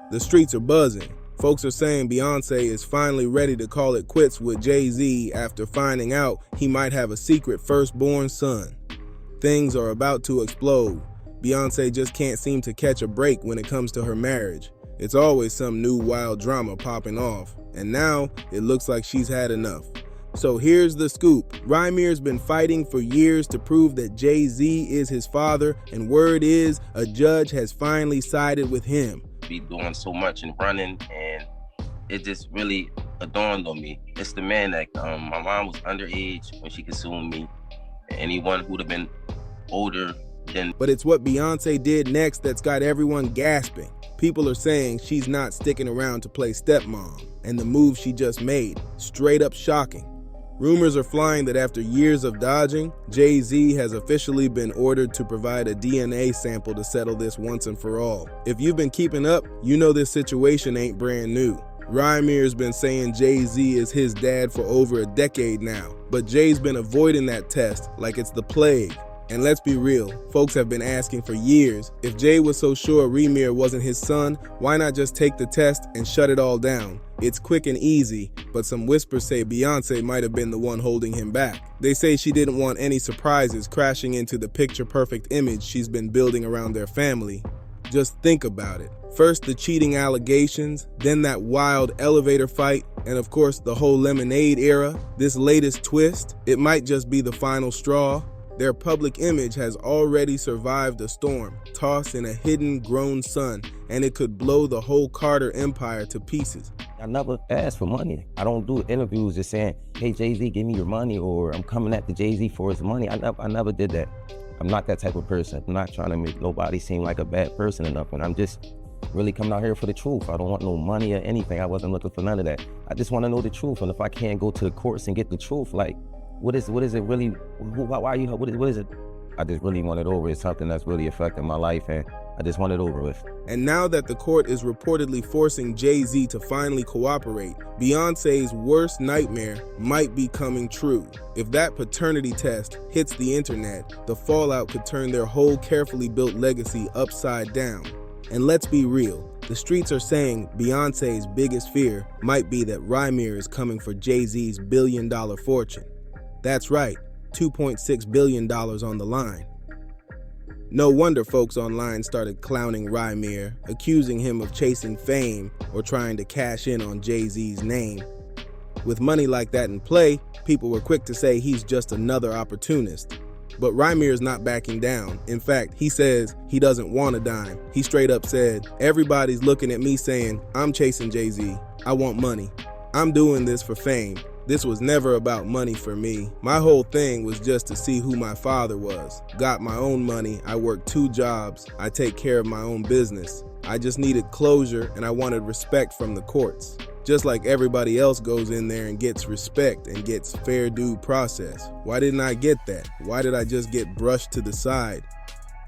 The streets are buzzing. Folks are saying Beyonce is finally ready to call it quits with Jay-Z after finding out he might have a secret firstborn son. Things are about to explode. Beyonce just can't seem to catch a break when it comes to her marriage. It's always some new wild drama popping off, and now it looks like she's had enough. So here's the scoop. Rymir's been fighting for years to prove that Jay-Z is his father, and word is a judge has finally sided with him. Be doing so much and running, and it just really dawned on me. It's the man that my mom was underage when she consumed me. Anyone who'd have been older than. But it's what Beyonce did next that's got everyone gasping. People are saying she's not sticking around to play stepmom, and the move she just made, straight up shocking. Rumors are flying that after years of dodging, Jay-Z has officially been ordered to provide a DNA sample to settle this once and for all. If you've been keeping up, you know this situation ain't brand new. Rymir's been saying Jay-Z is his dad for over a decade now, but Jay's been avoiding that test like it's the plague. And let's be real, folks have been asking for years, if Jay was so sure Rymir wasn't his son, why not just take the test and shut it all down? It's quick and easy, but some whispers say Beyonce might have been the one holding him back. They say she didn't want any surprises crashing into the picture-perfect image she's been building around their family. Just think about it. First the cheating allegations, then that wild elevator fight, and of course the whole Lemonade era. This latest twist, it might just be the final straw. Their public image has already survived a storm, tossed in a hidden grown son, and it could blow the whole Carter empire to pieces. I never asked for money. I don't do interviews just saying, hey, Jay-Z, give me your money, or I'm coming at the Jay-Z for his money. I never did that. I'm not that type of person. I'm not trying to make nobody seem like a bad person or nothing. I'm just really coming out here for the truth. I don't want no money or anything. I wasn't looking for none of that. I just want to know the truth. And if I can't go to the courts and get the truth, like, what is it really, why are you, what is it? I just really want it over. It's something that's really affecting my life, and I just want it over with. And now that the court is reportedly forcing Jay-Z to finally cooperate, Beyonce's worst nightmare might be coming true. If that paternity test hits the internet, the fallout could turn their whole carefully built legacy upside down. And let's be real, the streets are saying Beyonce's biggest fear might be that Rhymir is coming for Jay-Z's billion-dollar fortune. That's right, $2.6 billion on the line. No wonder folks online started clowning Rhymir, accusing him of chasing fame or trying to cash in on Jay-Z's name. With money like that in play, people were quick to say he's just another opportunist. But Rymir's not backing down. In fact, he says he doesn't want a dime. He straight up said, everybody's looking at me saying, I'm chasing Jay-Z. I want money. I'm doing this for fame. This was never about money for me. My whole thing was just to see who my father was. Got my own money, I worked 2 jobs, I take care of my own business. I just needed closure and I wanted respect from the courts. Just like everybody else goes in there and gets respect and gets fair due process. Why didn't I get that? Why did I just get brushed to the side?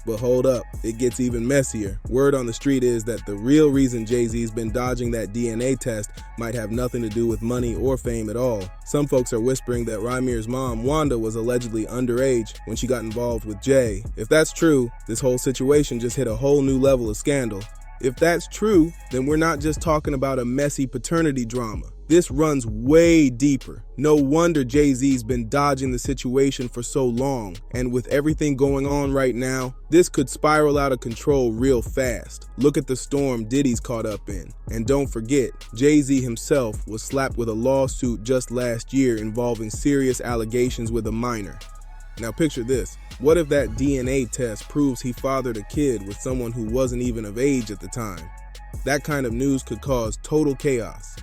But hold up, it gets even messier. Word on the street is that the real reason Jay-Z's been dodging that DNA test might have nothing to do with money or fame at all. Some folks are whispering that Rymir's mom, Wanda, was allegedly underage when she got involved with Jay. If that's true, this whole situation just hit a whole new level of scandal. If that's true, then we're not just talking about a messy paternity drama. This runs way deeper. No wonder Jay-Z's been dodging the situation for so long, and with everything going on right now, this could spiral out of control real fast. Look at the storm Diddy's caught up in. And don't forget, Jay-Z himself was slapped with a lawsuit just last year involving serious allegations with a minor. Now picture this. What if that DNA test proves he fathered a kid with someone who wasn't even of age at the time? That kind of news could cause total chaos.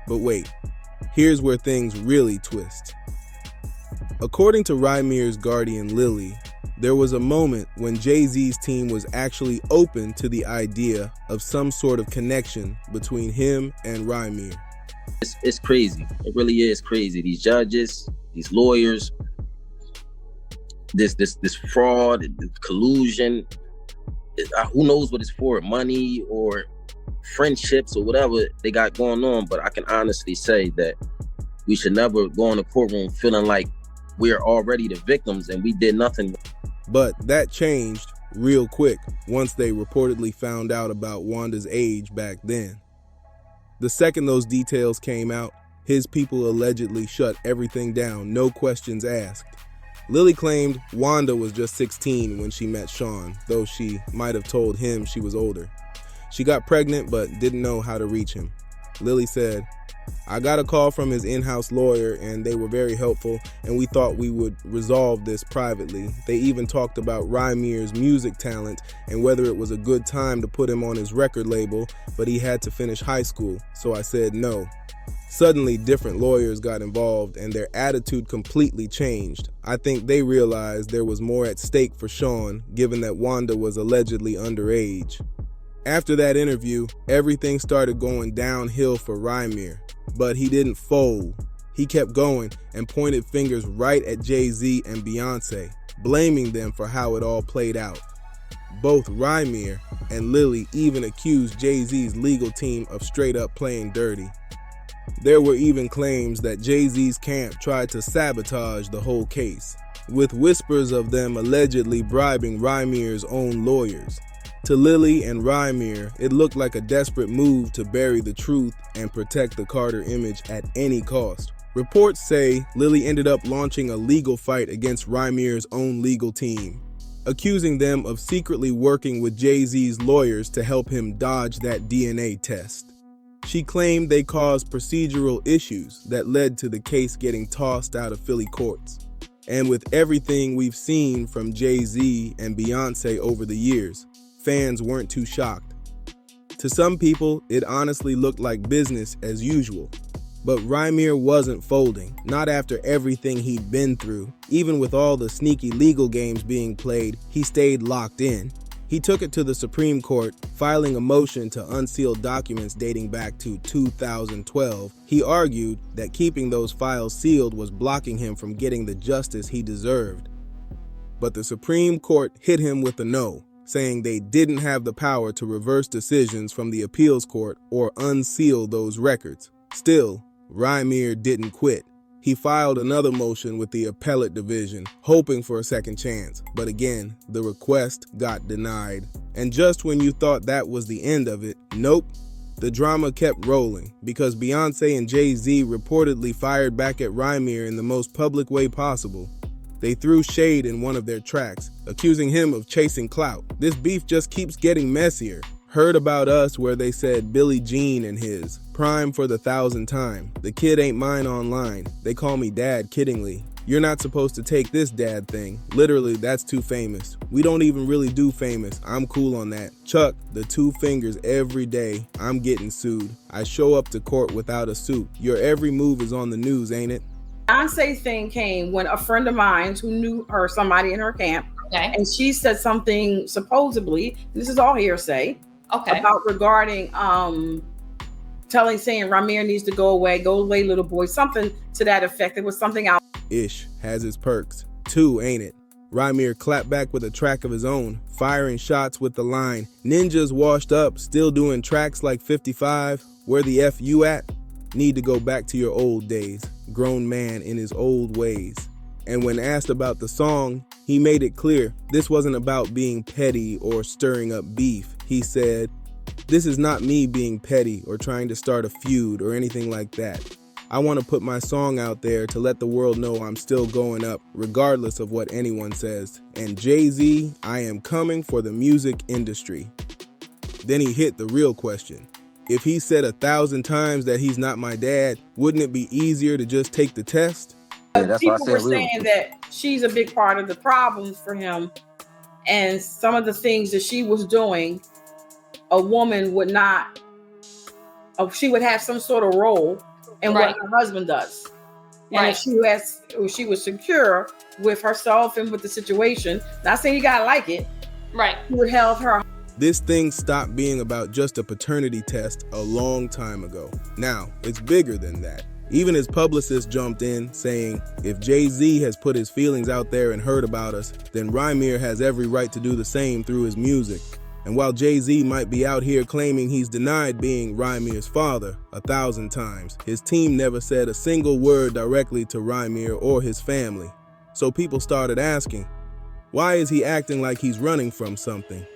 But wait, here's where things really twist. According to Rymir's guardian Lily, there was a moment when Jay-Z's team was actually open to the idea of some sort of connection between him and Rhymir. It's crazy. It really is crazy. These judges, these lawyers, this fraud, collusion, who knows what it's for, money or friendships or whatever they got going on. But I can honestly say that we should never go in the courtroom feeling like we're already the victims and we did nothing. But that changed real quick once they reportedly found out about Wanda's age back then. The second those details came out, his people allegedly shut everything down, no questions asked. Lily claimed Wanda was just 16 when she met Sean, though she might have told him she was older. She got pregnant but didn't know how to reach him. Lily said, "I got a call from his in-house lawyer and they were very helpful, and we thought we would resolve this privately. They even talked about Rymir's music talent and whether it was a good time to put him on his record label, but he had to finish high school, so I said no." Suddenly, different lawyers got involved and their attitude completely changed. I think they realized there was more at stake for Sean, given that Wanda was allegedly underage. After that interview, everything started going downhill for Rymir, but he didn't fold. He kept going and pointed fingers right at Jay-Z and Beyonce, blaming them for how it all played out. Both Rymir and Lily even accused Jay-Z's legal team of straight up playing dirty. There were even claims that Jay-Z's camp tried to sabotage the whole case, with whispers of them allegedly bribing Rymir's own lawyers. To Lily and Rymir, it looked like a desperate move to bury the truth and protect the Carter image at any cost. Reports say Lily ended up launching a legal fight against Rymir's own legal team, accusing them of secretly working with Jay-Z's lawyers to help him dodge that DNA test. She claimed they caused procedural issues that led to the case getting tossed out of Philly courts. And with everything we've seen from Jay-Z and Beyonce over the years, fans weren't too shocked. To some people, it honestly looked like business as usual. But Rymir wasn't folding, not after everything he'd been through. Even with all the sneaky legal games being played, he stayed locked in. He took it to the Supreme Court, filing a motion to unseal documents dating back to 2012. He argued that keeping those files sealed was blocking him from getting the justice he deserved. But the Supreme Court hit him with a no, saying they didn't have the power to reverse decisions from the appeals court or unseal those records. Still, Rymir didn't quit. He filed another motion with the appellate division, hoping for a second chance. But again, the request got denied. And just when you thought that was the end of it, nope. The drama kept rolling because Beyonce and Jay-Z reportedly fired back at Rymir in the most public way possible. They threw shade in one of their tracks, accusing him of chasing clout. This beef just keeps getting messier. Heard About Us, where they said Billie Jean and his, prime for the 1,000th time. The kid ain't mine online. They call me dad kiddingly. You're not supposed to take this dad thing. Literally, that's too famous. We don't even really do famous. I'm cool on that. Chuck, the 2 fingers every day. I'm getting sued. I show up to court without a suit. Your every move is on the news, ain't it? Beyonce thing came when a friend of mine who knew her, somebody in her camp, and she said something supposedly, this is all hearsay, about regarding saying Rymir needs to go away little boy, something to that effect. It was something out. Ish has its perks too, ain't it? Rymir clapped back with a track of his own, firing shots with the line, "Ninjas washed up, still doing tracks like 55, where the F you at? Need to go back to your old days, grown man in his old ways." And when asked about the song, he made it clear this wasn't about being petty or stirring up beef. He said, "This is not me being petty or trying to start a feud or anything like that. I want to put my song out there to let the world know I'm still going up, regardless of what anyone says. And Jay-Z, I am coming for the music industry." Then he hit the real question. If he said 1,000 times that he's not my dad, wouldn't it be easier to just take the test? Yeah, that's People what I were said. saying that she's a big part of the problems for him, and some of the things that she was doing, a woman would not. She would have some sort of role in what her husband does, and if she was secure with herself and with the situation, not saying you gotta like it, he would help her. This thing stopped being about just a paternity test a long time ago. Now, it's bigger than that. Even his publicist jumped in, saying, if Jay-Z has put his feelings out there and heard about us, then Rymir has every right to do the same through his music. And while Jay-Z might be out here claiming he's denied being Rymir's father 1,000 times, his team never said a single word directly to Rymir or his family. So people started asking, Why is he acting like he's running from something?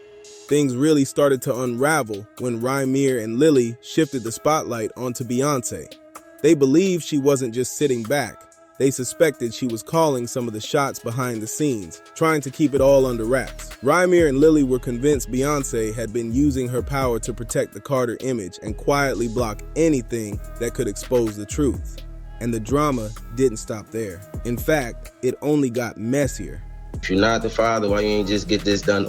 Things really started to unravel when Rymir and Lily shifted the spotlight onto Beyonce. They believed she wasn't just sitting back. They suspected she was calling some of the shots behind the scenes, trying to keep it all under wraps. Rymir and Lily were convinced Beyonce had been using her power to protect the Carter image and quietly block anything that could expose the truth. And the drama didn't stop there. In fact, it only got messier. If you're not the father, why you ain't just get this done and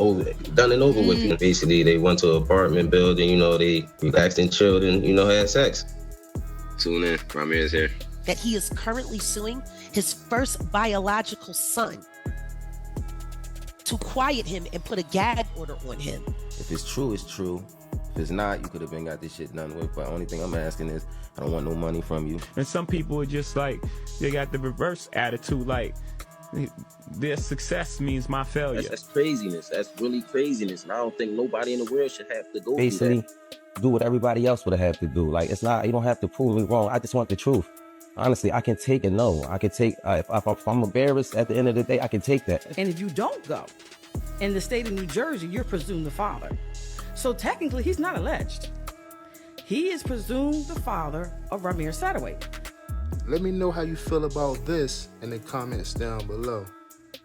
over with? Basically, they went to an apartment building, they relaxed and chilled and, had sex. Tune in, Rymir is here. That he is currently suing his first biological son to quiet him and put a gag order on him. If it's true, it's true. If it's not, you could have been got this shit done with. But the only thing I'm asking is, I don't want no money from you. And some people are just like, they got the reverse attitude, like their success means my failure. That's craziness. That's really craziness. And I don't think nobody in the world should have to go Basically, through that. do what everybody else would have to do. Like, it's not, you don't have to prove me wrong. I just want the truth. Honestly, I can take a no. I can take, if I'm embarrassed at the end of the day, I can take that. And if you don't go, in the state of New Jersey, you're presumed the father. So technically, he's not alleged. He is presumed the father of Rymir Satterthwaite. Let me know how you feel about this in the comments down below.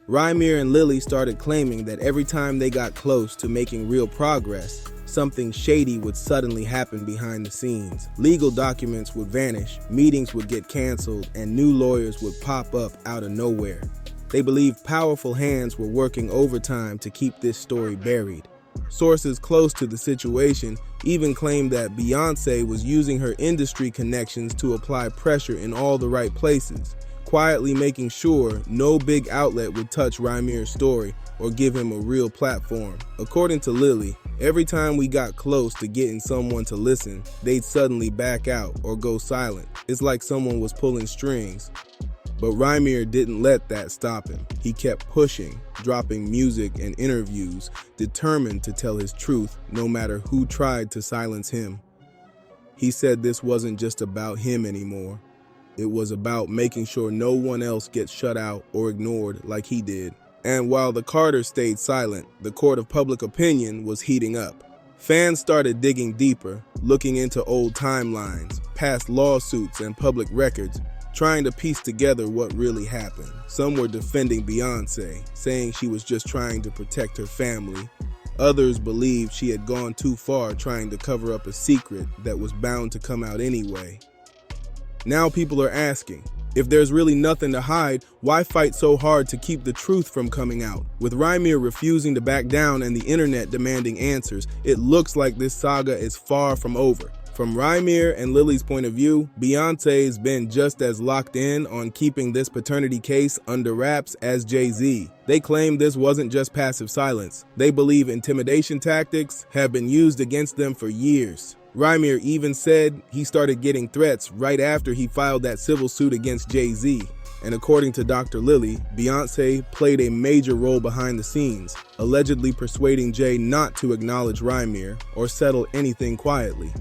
Rymir and Lily started claiming that every time they got close to making real progress, something shady would suddenly happen behind the scenes. Legal documents would vanish, meetings would get canceled, and new lawyers would pop up out of nowhere. They believed powerful hands were working overtime to keep this story buried. Sources close to the situation even claimed that Beyonce was using her industry connections to apply pressure in all the right places, quietly making sure no big outlet would touch Rymir's story or give him a real platform. According to Lily, every time we got close to getting someone to listen, they'd suddenly back out or go silent. It's like someone was pulling strings. But Rymir didn't let that stop him. He kept pushing, dropping music and interviews, determined to tell his truth no matter who tried to silence him. He said this wasn't just about him anymore. It was about making sure no one else gets shut out or ignored like he did. And while the Carters stayed silent, the court of public opinion was heating up. Fans started digging deeper, looking into old timelines, past lawsuits and public records, trying to piece together what really happened. Some were defending Beyonce, saying she was just trying to protect her family. Others believed she had gone too far trying to cover up a secret that was bound to come out anyway. Now people are asking, if there's really nothing to hide, why fight so hard to keep the truth from coming out? With Rymir refusing to back down and the internet demanding answers, it looks like this saga is far from over. From Rymir and Lily's point of view, Beyonce's been just as locked in on keeping this paternity case under wraps as Jay-Z. They claim this wasn't just passive silence. They believe intimidation tactics have been used against them for years. Rymir even said he started getting threats right after he filed that civil suit against Jay-Z. And according to Dr. Lily, Beyonce played a major role behind the scenes, allegedly persuading Jay not to acknowledge Rymir or settle anything quietly.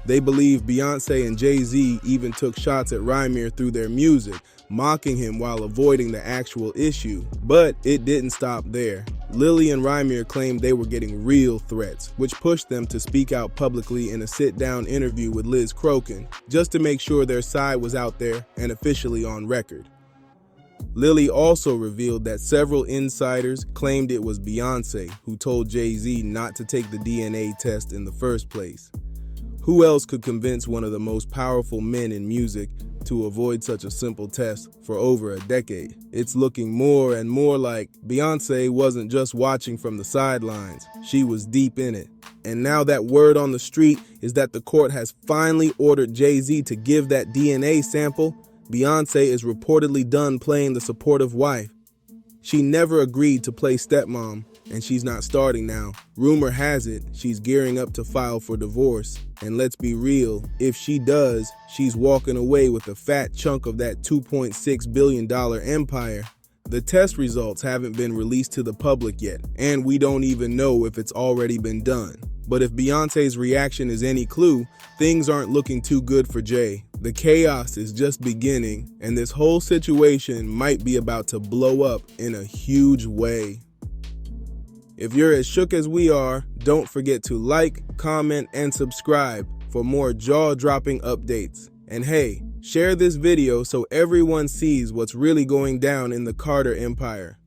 They believe Beyonce and Jay-Z even took shots at Rymir through their music, mocking him while avoiding the actual issue. But it didn't stop there. Lily and Rymir claimed they were getting real threats, which pushed them to speak out publicly in a sit-down interview with Liz Crokin, just to make sure their side was out there and officially on record. Lily also revealed that several insiders claimed it was Beyonce who told Jay-Z not to take the DNA test in the first place. Who else could convince one of the most powerful men in music to avoid such a simple test for over a decade? It's looking more and more like Beyonce wasn't just watching from the sidelines, she was deep in it. And now that word on the street is that the court has finally ordered Jay-Z to give that DNA sample. Beyonce is reportedly done playing the supportive wife. She never agreed to play stepmom, and she's not starting now. Rumor has it she's gearing up to file for divorce. And let's be real, if she does, she's walking away with a fat chunk of that $2.6 billion empire. The test results haven't been released to the public yet, and we don't even know if it's already been done. But if Beyonce's reaction is any clue, things aren't looking too good for Jay. The chaos is just beginning, and this whole situation might be about to blow up in a huge way. If you're as shook as we are, don't forget to like, comment, and subscribe for more jaw-dropping updates. And hey, share this video so everyone sees what's really going down in the Carter Empire.